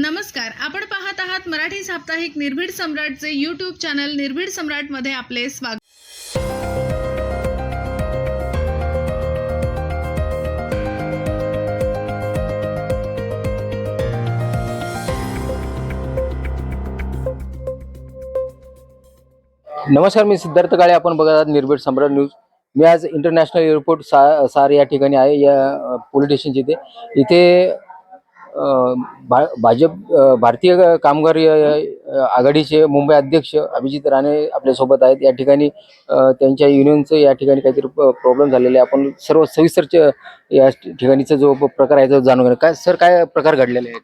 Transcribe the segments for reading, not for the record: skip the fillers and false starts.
नमस्कार, आपण पाहत आहात मराठी साप्ताहिक निर्भीड सम्राटचे यूट्यूब चॅनल निर्भीड सम्राट मध्ये आपले स्वागत। नमस्कार, मी सिद्धार्थ काळे। आपण बघत आहात निर्भीड सम्राट न्यूज। मी आज इंटरनॅशनल एअरपोर्ट सार या ठिकाणी आहे, या पोलीस स्टेशनच्या इथे भाजप भारतीय कामगार आघाडीचे मुंबई अध्यक्ष अभिजित राणे आपल्या सोबत आहेत। या ठिकाणी त्यांच्या युनियनचं या ठिकाणी काहीतरी प्रॉब्लेम झालेले आहे। आपण सर्व सविस्तर या ठिकाणीचा जो प्रकार आहे तो जाणून घेऊ। काय सर, काय प्रकार घडलेले आहेत?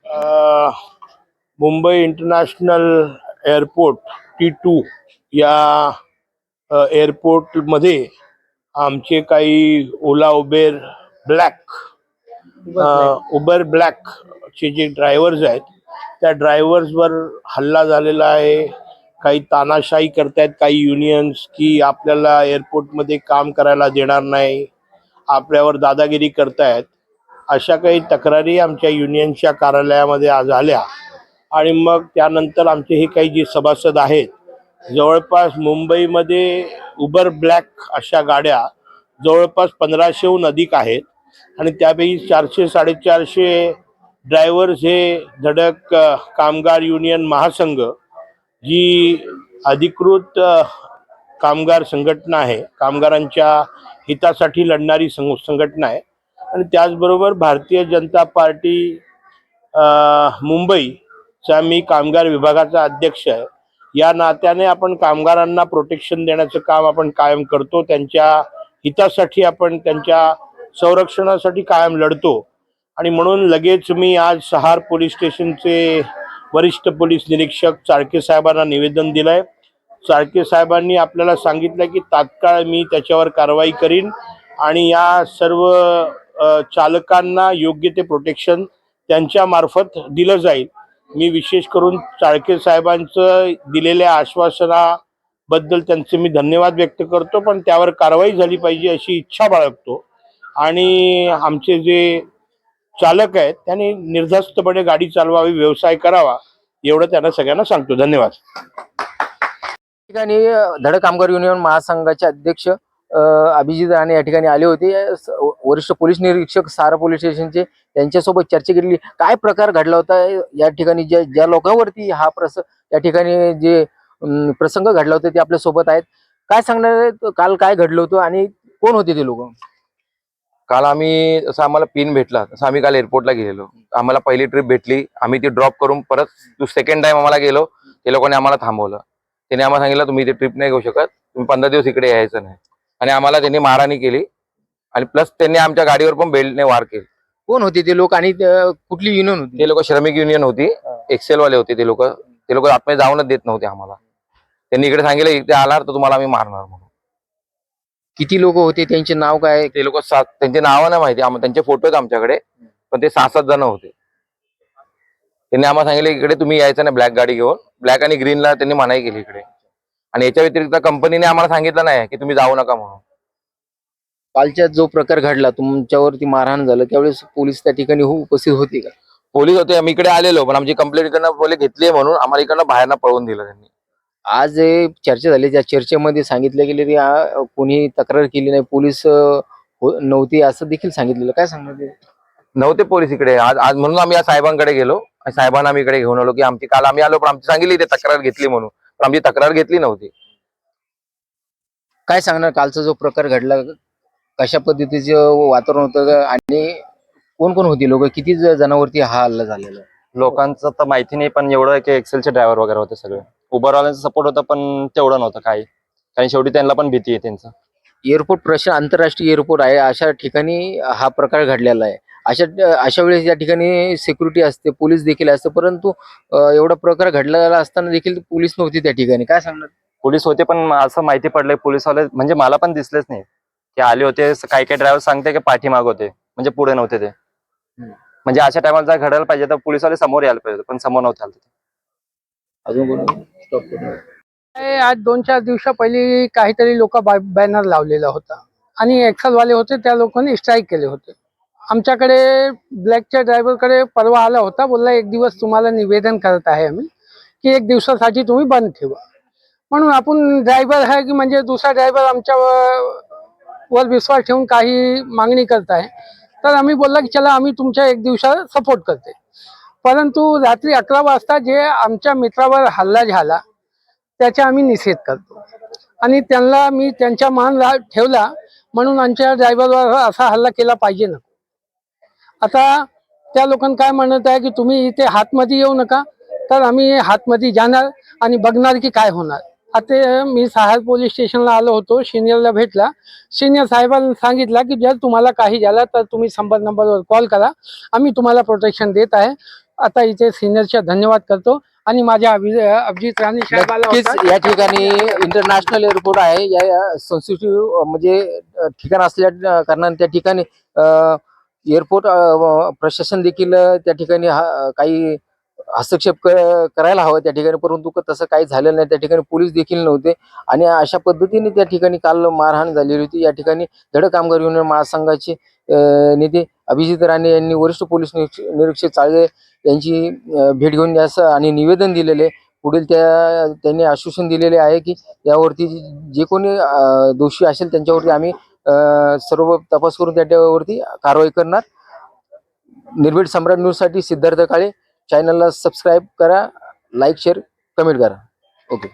मुंबई इंटरनॅशनल एअरपोर्ट T2 या एअरपोर्टमध्ये आमचे काही ओला उबर ब्लॅक चे जे ड्रायव्हर्स आहेत त्या ड्रायव्हर्सवर हल्ला झालेला आहे। काही तानाशाही करतायत काही युनियन्स की आपल्याला एअरपोर्टमध्ये काम करायला देणार नाही, आपल्यावर दादागिरी करतायत। अशा काही तक्रारी आमच्या युनियनच्या कार्यालयामध्ये आज आल्या आणि मग त्यानंतर आमचे हे काही जे सभासद आहेत, जवळपास मुंबईमध्ये उबर ब्लॅक अशा गाड्या जवळपास 1500हून अधिक आहेत आणि त्यापैकी 400-450 ड्रायव्हर्स हे धडक कामगार युनियन महासंघ जी अधिकृत कामगार संघटना आहे, कामगारांच्या हितासाठी लढणारी संघटना आहे आणि त्याचबरोबर भारतीय जनता पार्टी मुंबईचा मी कामगार विभागाचा अध्यक्ष आहे। या नात्याने आपण कामगारांना प्रोटेक्शन देण्याचं काम आपण कायम करतो, त्यांच्या हितासाठी आपण त्यांच्या संरक्षणासाठी कायम लढतो आणि म्हणून लगेच मी आज सहार पोलीस स्टेशनचे वरिष्ठ पोलीस निरीक्षक चाळके साहेबांना निवेदन दिलंय। चाळके साहेबांनी आपल्याला सांगितलं की तात्काळ मी त्याच्यावर कारवाई करीन आणि या सर्व चालकांना योग्य ते प्रोटेक्शन त्यांच्या मार्फत दिलं जाईल। मी विशेष करून चाळके साहेबांचं दिलेल्या आश्वासनाबद्दल त्यांचे मी धन्यवाद व्यक्त करतो, पण त्यावर कारवाई झाली पाहिजे अशी इच्छा बाळगतो आणि आमचे जे चालक आहेत त्यांनी निर्धास्तपणे गाडी चालवावी, व्यवसाय करावा, एवढं त्यांना सगळ्यांना सांगतो। धन्यवाद। ठिकाणी धडक कामगार युनियन महासंघाचे अध्यक्ष अभिजित राणे या ठिकाणी आले होते। वरिष्ठ पोलीस निरीक्षक सारा पोलीस स्टेशनचे त्यांच्यासोबत चर्चा केली। काय प्रकार घडला होता या ठिकाणी, ज्या लोकांवरती हा या ठिकाणी जे प्रसंग घडला होता ते आपल्या सोबत आहेत। काय सांगणार, काल काय घडलं होतं आणि कोण होते ते लोक? काल आम्ही जसं आम्हाला पिन भेटला तसं आम्ही काल एअरपोर्टला गेलेलो। आम्हाला पहिली ट्रिप भेटली, आम्ही ती ड्रॉप करून परत सेकंड टाइम आम्हाला गेलो, ते लोकांनी आम्हाला थांबवलं। त्यांनी आम्हाला सांगितलं तुम्ही इथे ट्रिप नाही घेऊ शकत, तुम्ही 15 दिवस इकडे यायचं नाही आणि आम्हाला त्यांनी मारहाणी केली आणि प्लस त्यांनी आमच्या गाडीवर पण बेल्टने वार केले। कोण होते ते लोक आणि कुठली युनियन होती? ते लोक श्रमिक युनियन होती, एक्सेल वाले होते ते लोक आतमध्ये जाऊनच देत नव्हते आम्हाला। त्यांनी इकडे सांगितलं इथे आलार तर तुम्हाला आम्ही मारणार म्हणून। किती लोक होते, त्यांचे नाव काय? ते लोक त्यांचे नाव नाही माहिती, त्यांचे फोटो आहेत आमच्याकडे, पण ते 6-7 जण होते। त्यांनी आम्हाला सांगितलं इकडे तुम्ही यायचं नाही ब्लॅक गाडी घेऊन, ब्लॅक आणि ग्रीनला त्यांनी मनाई केली इकडे। आणि याच्या व्यतिरिक्त कंपनीने आम्हाला सांगितलं नाही की तुम्ही जाऊ नका म्हणून। कालच्या जो प्रकार घडला, तुमच्यावरती मारहाण झालं, त्यावेळेस पोलीस त्या ठिकाणी उपस्थित होते का? पोलीस होते, आम्ही इकडे आलेलो, पण आमची कंप्लेंट इकडनं बोले घेतली म्हणून आम्हाला इकडनं बाहेरनं पळवून दिलं त्यांनी। आज चर्चा झाली, त्या चर्चेमध्ये सांगितलं गेले की कोणी तक्रार केली नाही, पोलीस नव्हती असं देखील सांगितलेलं। काय सांगणार ते? नव्हते पोलीस इकडे आज म्हणून आम्ही या साहेबांकडे गेलो आणि साहेबांना आम्ही इकडे घेऊन आलो की आमची काल आम्ही आलो पण आमची सांगितली इथे तक्रार घेतली म्हणून, पण आमची तक्रार घेतली नव्हती। काय सांगणार, कालचा जो प्रकार घडला कशा पद्धतीचं वातावरण होतं आणि कोण कोण होती लोक, किती जणांवरती हा हल्ला झालेला? लोकांचं तर माहिती नाही, पण एवढं की एक्सेलचे ड्रायव्हर वगैरे होते सगळे। उबरवाल्यांचा सपोर्ट होता पण तेवढं नव्हतं काही, कारण शेवटी त्यांना पण भीती आहे त्यांचं। एअरपोर्ट प्रशासन आंतरराष्ट्रीय एअरपोर्ट आहे, अशा ठिकाणी हा प्रकार घडलेला आहे। अशा वेळेस या ठिकाणी सिक्युरिटी असते, पोलीस देखील असते, परंतु एवढा प्रकार घडलेला असताना देखील पोलीस नव्हती त्या ठिकाणी। काय सांगणार? पोलीस होते पण असं माहिती पडलंय पोलीसवाले म्हणजे मला पण दिसलेच नाही की आले होते। काही काही ड्रायव्हर सांगते की पाठीमाग होते, म्हणजे पुढे नव्हते ते। म्हणजे अशा टायमाला जर घडायला पाहिजे तर पोलीसवाले समोर यायला पाहिजे, पण समोर नव्हते आले। अजून आज 2-4 दिवसा पहिली काहीतरी लोक बॅनर लावलेला होता आणि एक्सेलवाले होते, त्या लोकांनी स्ट्राईक केले होते आमच्याकडे ब्लॅकच्या ड्रायव्हरकडे परवा आला होता, बोलला 1 दिवस तुम्हाला निवेदन करत आहे आम्ही की 1 दिवसासाठी तुम्ही बंद ठेवा. म्हणून आपण ड्रायव्हर आहे की म्हणजे दुसरा ड्रायव्हर आमच्या वर विश्वास ठेवून काही मागणी करत आहे, तर आम्ही बोलला की चला आम्ही तुमच्या 1 दिवसा सपोर्ट करते. परंतु रात्री 11 वाजता जे आमच्या मित्रावर हल्ला झाला त्याचा आम्ही निषेध करतो आणि त्यांना मी त्यांच्या मान ठेवला म्हणून आमच्या ड्रायव्हरवर असा हल्ला केला पाहिजे ना. आता त्या लोकांना काय म्हणत आहे की तुम्ही इथे हातमध्ये येऊ नका, तर आम्ही हातमध्ये जाणार आणि बघणार की काय होणार. आता मी सहार पोलीस स्टेशनला आलो होतो, सिनियरला भेटला. सिनियर साहेबांनी सांगितलं की जर तुम्हाला काही झालं तर तुम्ही 100 नंबरवर कॉल करा, आम्ही तुम्हाला प्रोटेक्शन देत आहे. आता इथे सिनियरचा धन्यवाद करतो आणि माझ्या अभिजित राणे साहेब आला नक्कीच होता. या ठिकाणी इंटरनॅशनल एअरपोर्ट आहे, या सेन्सिटिव्ह म्हणजे ठिकाण असल्या कारणाने त्या ठिकाणी एअरपोर्ट प्रशासन देखील त्या ठिकाणी काही हस्तक्षेप करायला हवा त्या ठिकाणी, परंतु तसं काही झालं नाही. त्या ठिकाणी पोलीस देखील नव्हते आणि अशा पद्धतीने त्या ठिकाणी काल मारहाण झालेली होती. या ठिकाणी धड कामगार युनियन महासंघाचे नेते अभिजित राणे यांनी वरिष्ठ पोलीस निरीक्षक चाळगे यांची भेट घेऊन यास आणि निवेदन दिलेले. पुढील त्यांनी आश्वासन दिलेले आहे की यावरती जे कोणी दोषी असेल त्यांच्यावरती आम्ही सर्व तपास करून त्याच्यावरती कारवाई करणार. निर्भीड सम्राट न्यूजसाठी सिद्धार्थ काळे. चॅनलला सबस्क्राईब करा, लाईक शेअर कमेंट करा. ओके.